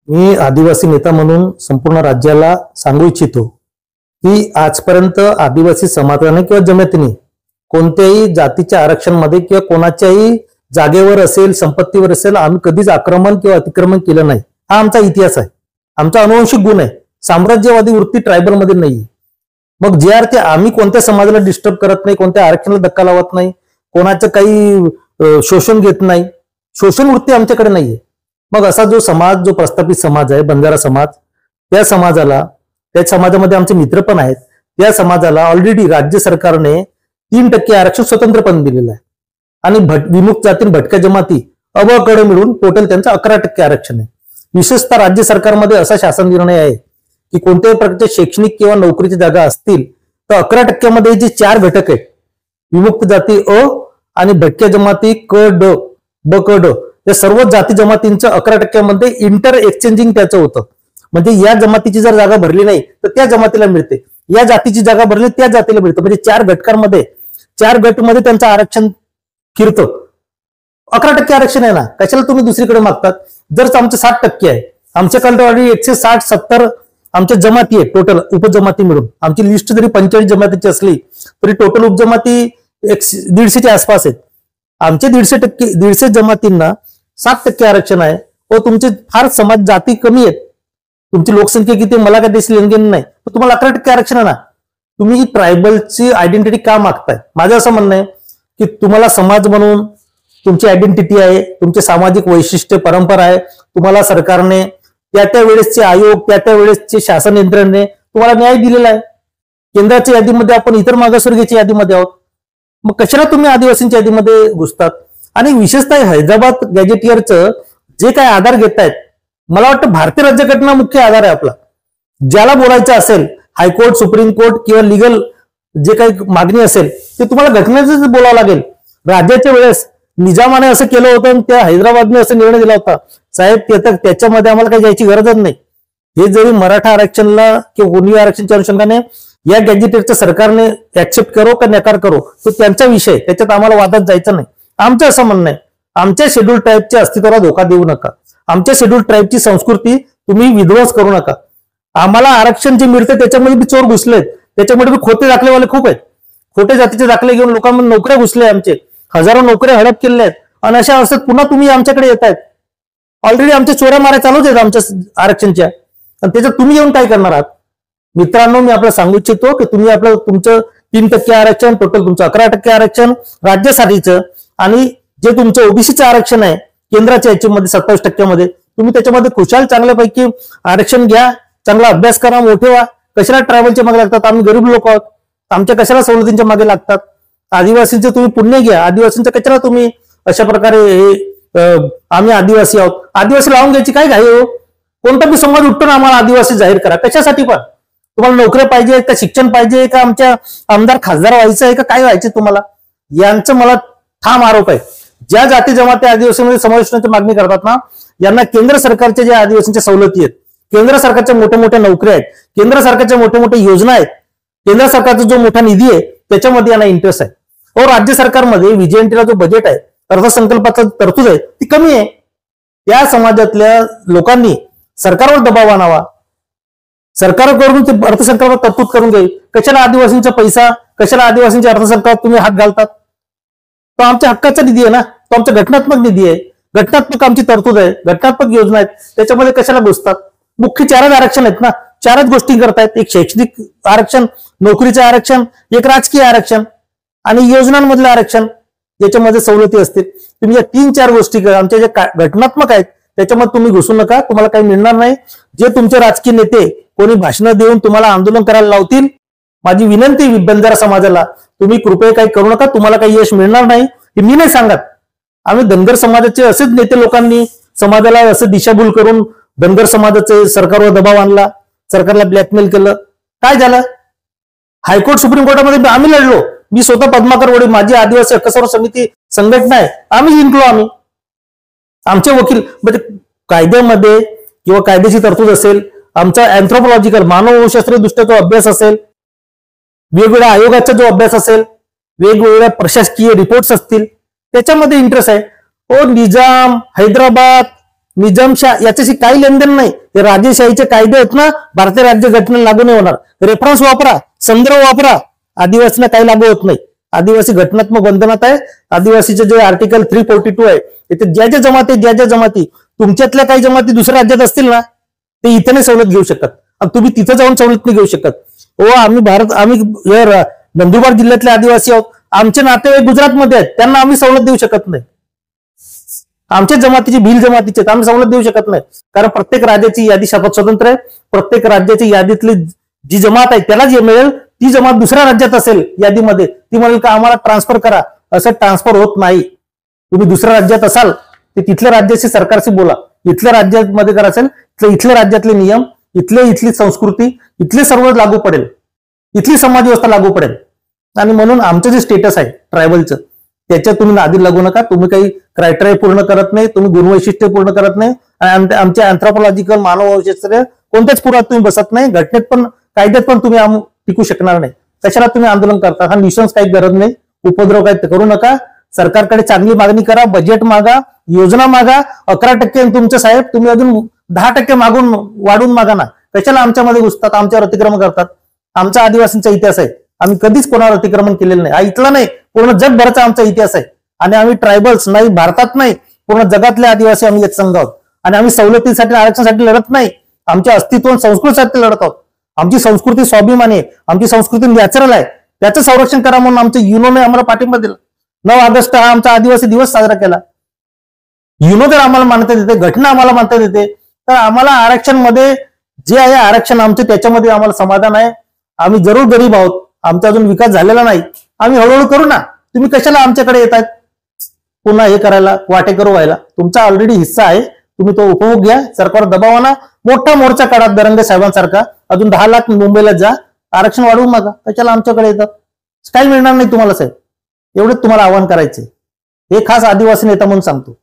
मी आदिवासी नेता म्हणून संपूर्ण राज्याला सांगू इच्छितो की आजपर्यंत आदिवासी समाजाने किंवा जमातीने कोणत्याही जातीच्या आरक्षणामध्ये किंवा कोणाच्याही जागेवर असेल, संपत्तीवर असेल, आम्ही कधीच आक्रमण किंवा अतिक्रमण केलं नाही. हा आमचा इतिहास आहे, आमचा अनुवंशिक गुण आहे. साम्राज्यवादी वृत्ती ट्रायबलमध्ये नाही. मग जे अर्थ आम्ही कोणत्या समाजाला डिस्टर्ब करत नाही, कोणत्या आरक्षणाला धक्का लावत नाही, कोणाचं काही शोषण घेत नाही. शोषण वृत्ती आमच्याकडे नाहीये. मग असा जो समाज, जो प्रस्थापित समाज आहे बंजारा समाज, त्या समाजामध्ये आमचे मित्र पण आहेत. त्या समाजाला ऑलरेडी राज्य सरकारने 3% आरक्षण स्वतंत्रपणे दिलेलं आहे आणि विमुक्त जाती भटक्या जमाती अबकडे मिळून टोटल त्यांचं 11% आरक्षण आहे. विशेषतः राज्य सरकारमध्ये असा शासन निर्णय आहे की कोणत्याही प्रकारचे शैक्षणिक किंवा नोकरीची जागा असतील तर 11% जे 4 घटक आहेत, विमुक्त जाती अ आणि भटक्या जमाती क ड ब क ड, या सर्व जाती जमातींचं 11% इंटर एक्सचेंजिंग त्याचं होतं. म्हणजे या जमातीची जर जागा भरली नाही तर त्या जमातीला मिळते, या जातीची जागा भरली त्या जातीला मिळतं. म्हणजे 4 घटकांमध्ये 4 गटमध्ये त्यांचं आरक्षण फिरतं. 11% आरक्षण आहे ना, कशाला तुम्ही दुसरीकडे मागतात? जर आमचं 60% आहे, आमच्याकडे ऑलरेडी 160-70 आमच्या जमाती आहेत टोटल उपजमाती मिळून. आमची लिस्ट जरी 45 जमातीची असली तरी टोटल उपजमाती 150च्या आसपास आहेत. आमचे 150 जमातींना 7% आरक्षण आहे. व तुमचे फार समाज जाती कमी आहेत, तुमची लोकसंख्या किती मला काय देशील लेनदेन नाही, तर तुम्हाला 11% आरक्षण आहे ना. तुम्ही ट्रायबलची आयडेंटिटी का मागताय? माझं असं म्हणणं आहे की तुम्हाला समाज म्हणून तुमची आयडेंटिटी आहे, तुमचे सामाजिक वैशिष्ट्य परंपरा आहे. तुम्हाला सरकारने त्या वेळेसचे आयोग, त्या वेळेसचे शासन यंत्रणेने तुम्हाला न्याय दिलेला आहे. केंद्राच्या यादीमध्ये आपण इतर मागासवर्गीयाच्या यादीमध्ये आहोत. मग कशाला तुम्ही आदिवासींच्या यादीमध्ये घुसतात? आणि विशेषतः हैदराबाद गॅजेटियरचं जे काही आधार घेत आहेत, मला वाटतं भारतीय राज्यघटना मुख्य आधार आहे आपला. ज्याला बोलायचं असेल, हायकोर्ट, सुप्रीम कोर्ट किंवा लिगल जे काही मागणी असेल ते तुम्हाला घटनेच बोलावं लागेल. राज्याच्या वेळेस निजामाने असं केलं होतं आणि त्या हैदराबादने असं निर्णय दिला होता, साहेब त्याच्यामध्ये आम्हाला काही जायची गरजच नाही. हे जरी मराठा आरक्षणला किंवा कोणी आरक्षणच्या अनुषंगाने या गॅजेटियरच्या सरकारने ऍक्सेप्ट करो का नकार करो तो त्यांचा विषय, त्याच्यात आम्हाला वादात जायचं नाही. आमचं असं म्हणणं आहे, आमच्या शेड्यूल ट्राईबच्या अस्तित्वाला धोका देऊ नका. आमच्या शेड्यूल ट्राईबची संस्कृती तुम्ही विध्वंस करू नका. आम्हाला आरक्षण जे मिळतं त्याच्यामध्ये बी चोर घुसलेत, त्याच्यामध्ये बी खोटे दाखलेवाले खूप आहेत. खोटे जातीचे दाखले घेऊन लोकांमध्ये नोकऱ्या घुसल्या, आमचे हजारो नोकऱ्या हडप केलेल्या आहेत. आणि अशा अवस्थेत पुन्हा तुम्ही आमच्याकडे येत आहेत. ऑलरेडी आमच्या चोऱ्या माऱ्या चालूच आहेत आमच्या आरक्षणच्या, आणि त्याच्यात तुम्ही येऊन काय करणार आहात? मित्रांनो, मी आपल्याला सांगू इच्छितो की तुम्ही तुमचं 3% आरक्षण, टोटल तुमचं 11% आरक्षण राज्यासाठीचं, आणि जे तुमचं ओबीसीचं आरक्षण आहे केंद्राच्या याच्यामध्ये 27% तुम्ही त्याच्यामध्ये खुशाल चांगल्यापैकी आरक्षण घ्या, चांगला अभ्यास करा, मोठे व्हा. कशाला ट्रायबलच्या मागे लागतात? आम्ही गरीब लोक आहोत, आमच्या कशाला सवलतींच्या मागे लागतात? आदिवासींचे तुम्ही पुण्य घ्या. आदिवासींच्या कशाला तुम्ही अशा प्रकारे आम्ही आदिवासी आहोत, आदिवासी लावून घ्यायची काय घाई हो? कोणता बी समाज उठतो ना आम्हाला आदिवासी जाहीर करा. कशासाठी? पण तुम्हाला नोकऱ्या पाहिजे का, शिक्षण पाहिजे का, आमच्या आमदार खासदार व्हायचं आहे का, काय व्हायचे तुम्हाला? यांचं मला ठाम आरोप आहे. ज्या जाती जमाती आदिवासीमध्ये समावेशनाची मागणी करतात ना, यांना केंद्र सरकारच्या ज्या आदिवासींच्या सवलती आहेत, केंद्र सरकारच्या मोठ्या मोठ्या नोकऱ्या आहेत, केंद्र सरकारच्या मोठ्या मोठ्या योजना आहेत, केंद्र सरकारचा जो मोठा निधी आहे त्याच्यामध्ये यांना इंटरेस्ट आहे. और राज्य सरकारमध्ये व्हीजेएनटीला जो बजेट आहे, अर्थसंकल्पाचा तरतूद आहे, ती कमी आहे. त्या समाजातल्या लोकांनी सरकारवर दबाव आणावा, सरकारकडून ते अर्थसंकल्पात तरतूद करून घेईल. कशाला आदिवासींचा पैसा, कशाला आदिवासींच्या अर्थसंकल्पात तुम्ही हात घालतात? तो आमच्या हक्काचा निधी आहे ना, तो आमचा घटनात्मक निधी आहे, घटनात्मक आमची तरतूद आहे, घटनात्मक योजना आहेत, त्याच्यामध्ये कशाला घुसतात? मुख्य 4च आरक्षण आहेत ना, 4च गोष्टी करतायत. एक शैक्षणिक आरक्षण, नोकरीचं आरक्षण, एक राजकीय आरक्षण आणि योजनांमधलं आरक्षण, ज्याच्यामध्ये सवलती असतील. तुम्ही या 3-4 गोष्टी करा. आमच्या ज्या घटनात्मक आहेत त्याच्यामध्ये तुम्ही घुसू नका, तुम्हाला काही मिळणार नाही. जे तुमचे राजकीय नेते कोणी भाषणं देऊन तुम्हाला आंदोलन करायला लावतील, माझी विनंती बंजारा समाजाला, तुम्ही कृपया काही करू नका, तुम्हाला काही यश मिळणार नाही. हे मी नाही सांगत, आम्ही धनगर समाजाचे असेच नेते लोकांनी समाजाला असं दिशाभूल करून धनगर समाजाचे सरकारवर दबाव आणला, सरकारला ब्लॅकमेल केलं. काय झालं? हायकोर्ट, सुप्रीम कोर्टामध्ये आम्ही लढलो. मी स्वतः पद्माकर वडे, माझी आदिवासी हक्क संरक्षण समिती संघटना आहे, आम्ही जिंकलो. आमचे वकील, म्हणजे कायद्यामध्ये किंवा कायद्याची तरतूद असेल, आमचा अँथ्रोपॉलॉजिकल मानवशास्त्रीय दृष्ट्या जो अभ्यास असेल, वेगवेगळ्या आयोगाचा जो अभ्यास असेल, वेगवेगळ्या प्रशासकीय रिपोर्ट्स असतील, त्याच्यामध्ये इंटरेस्ट आहे. निजाम, हैदराबाद निजामशाह याच्याशी काही लेनदेन नाही. हे राजेशाहीचे कायदे आहेत ना, भारतीय राज्य घटनेला लागू नाही होणार. रेफरन्स वापरा, संदर्भ वापरा. आदिवासींना काही लागू होत नाही. आदिवासी घटनात्मक बंधनात आहे. आदिवासीचे जे आर्टिकल 342 आहे तिथे ज्या ज्या जमाती तुमच्यातल्या काही जमाती दुसऱ्या राज्यात असतील ना, ते इथे नाही सवलत घेऊ शकत. तुम्ही तिथं जाऊन सवलत नाही घेऊ शकत. आम्ही नंदुरबार जिल्ह्यातले आदिवासी आहोत. आमचे नातेवाईक गुजरातमध्ये आहेत, त्यांना आम्ही सवलत देऊ शकत नाही. आमच्या जमातीची भिल जमातीचे आम्ही सवलत देऊ शकत नाही. कारण प्रत्येक राज्याची यादी स्वतंत्र आहे. प्रत्येक राज्याची यादीतली जी जमात आहे त्याला जे मिळेल, ती जमात दुसऱ्या राज्यात असेल यादीमध्ये, ती म्हणेल का आम्हाला ट्रान्सफर करा. असं ट्रान्सफर होत नाही. तुम्ही दुसऱ्या राज्यात असाल ते तिथल्या राज्याशी सरकारशी बोला. इथल्या राज्यामध्ये करा असेल तर इथल्या राज्यातले नियम, इथली संस्कृती, इथले सर्व लागू पडेल, इथली समाज व्यवस्था लागू पडेल. आणि म्हणून आमचं जे स्टेटस आहे ट्रायबलचं, त्याच्यात तुम्ही नादी लागू नका. तुम्ही काही क्रायटेरिया पूर्ण करत नाही, तुम्ही गुणवैशिष्ट्य पूर्ण करत नाही, आणि आमच्या अँथ्रोपॉलॉजिकल मानववैशिष्ट्य कोणत्याच पुरात तुम्ही बसत नाही. घटनेत पण कायद्यात पण तुम्ही टिकू शकणार नाही. कशाला तुम्ही आंदोलन करता? हा निशंस काही गरज नाही. उपद्रव काही करू नका. सरकारकडे चांगली मागणी करा, बजेट मागा, योजना मागा. 11% तुमचे साहेब, तुम्ही अजून 10% मागून वाढून मागा ना. कशाला आमच्यामध्ये घुसतात, आमच्यावर अतिक्रमण करतात? आमचा आदिवासींचा इतिहास आहे. आम्ही कधीच कोणावर अतिक्रमण केलेलं नाही. हा इथला नाही, पूर्ण जगभराचा आमचा इतिहास आहे. आणि आम्ही ट्रायबल्स नाही, भारतात नाही, पूर्ण जगातले आदिवासी आम्ही एक संघ आहोत. आणि आम्ही सवलतीसाठी, आरक्षणासाठी लढत नाही. आमच्या अस्तित्व संस्कृतीसाठी लढत आहोत. आमची संस्कृती स्वाभिमानी आहे, आमची संस्कृती नॅचरल आहे. त्याचं संरक्षण करा म्हणून आमच्या युनोने आम्हाला पाठिंबा दिला. 9 ऑगस्ट हा आमचा आदिवासी दिवस साजरा केला. युनो जर आम्हाला मान्यता देते, घटना आम्हाला मान्यता देते, तर आम्हाला आरक्षण मध्ये जे आहे आरक्षण आमचे, त्याच्यामध्ये आम्हाला समाधान आहे. आम्ही जरूर गरीब आहोत, आमचा अजून विकास झालेला नाही. आम्ही हळूहळू करू ना. तुम्ही कशाला आमच्याकडे येतात पुन्हा हे करायला, वाटेकरू व्हायला? तुमचा ऑलरेडी हिस्सा आहे, तुम्ही तो उपभोग घ्या. सरकारवर दबाव आणा, मोठा मोर्चा काढा दरंगे साहेबांसारखा. अजून 10 लाख मुंबईला जा, आरक्षण वाढवून मागा. कशाला आमच्याकडे येतात? काही मिळणार नाही तुम्हाला साहेब. एवढंच तुम्हाला आवाहन करायचंय. हे खास आदिवासी नेता म्हणून सांगतो.